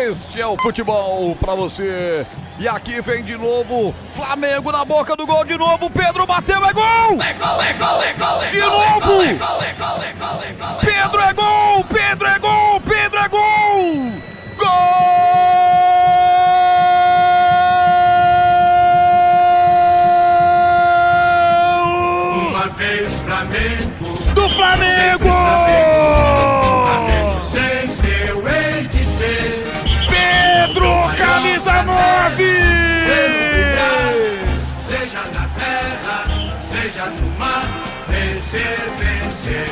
Este é o futebol pra você. E aqui vem de novo Flamengo na boca do gol de novo. Pedro bateu, é gol! É gol, é gol, é gol, é de gol, novo! é gol, é gol, é gol, é gol, é gol. Pedro é gol! Pedro é gol! Pedro é gol! Gol! Uma vez Flamengo, do Flamengo! Flamengo sempre eu hei de ser. Pedro, camisa 9! Seja na terra, seja no mar, vencer, vencer,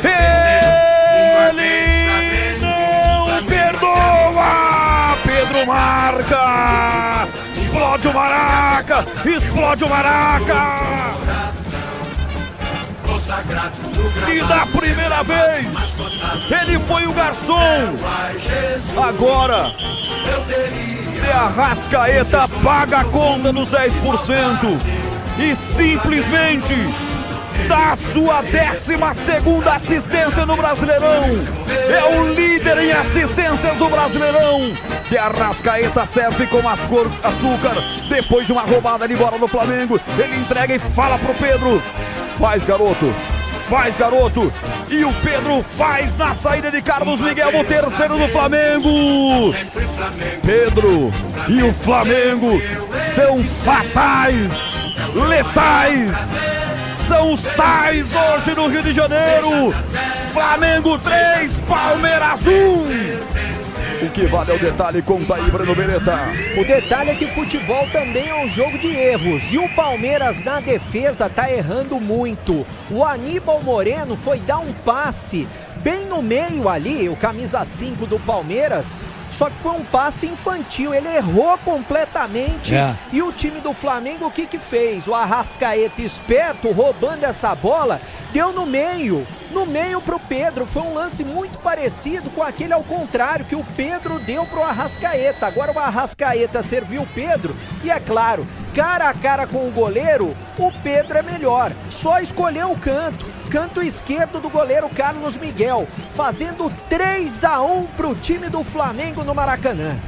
Ele não perdoa! Pedro marca! Explode o Maraca! Explode o Maraca! Se da primeira vez ele foi o garçom, agora De Arrascaeta paga a conta dos 10% e simplesmente dá sua 12ª assistência no Brasileirão. É o líder em assistências do Brasileirão. De Arrascaeta serve com açúcar. Depois de uma roubada de bola do Flamengo, ele entrega e fala pro Pedro: faz, garoto. Faz, garoto. E o Pedro faz na saída de Carlos Miguel, o terceiro do Flamengo. Pedro e o Flamengo são fatais, letais. São os tais hoje no Rio de Janeiro. Flamengo 3, Palmeiras 1. O que vale é o detalhe, conta aí, Breno Beretta. O detalhe é que futebol também é um jogo de erros. E o Palmeiras na defesa tá errando muito. O Aníbal Moreno foi dar um passe bem no meio ali, o camisa 5 do Palmeiras, só que foi um passe infantil, ele errou completamente. E o time do Flamengo, o que fez? O Arrascaeta esperto, roubando essa bola, deu no meio pro Pedro. Foi um lance muito parecido com aquele ao contrário, que o Pedro deu pro Arrascaeta. Agora o Arrascaeta serviu o Pedro e, é claro, cara a cara com o goleiro, o Pedro é melhor, só escolheu o canto esquerdo do goleiro Carlos Miguel, fazendo 3-1 pro time do Flamengo no Maracanã.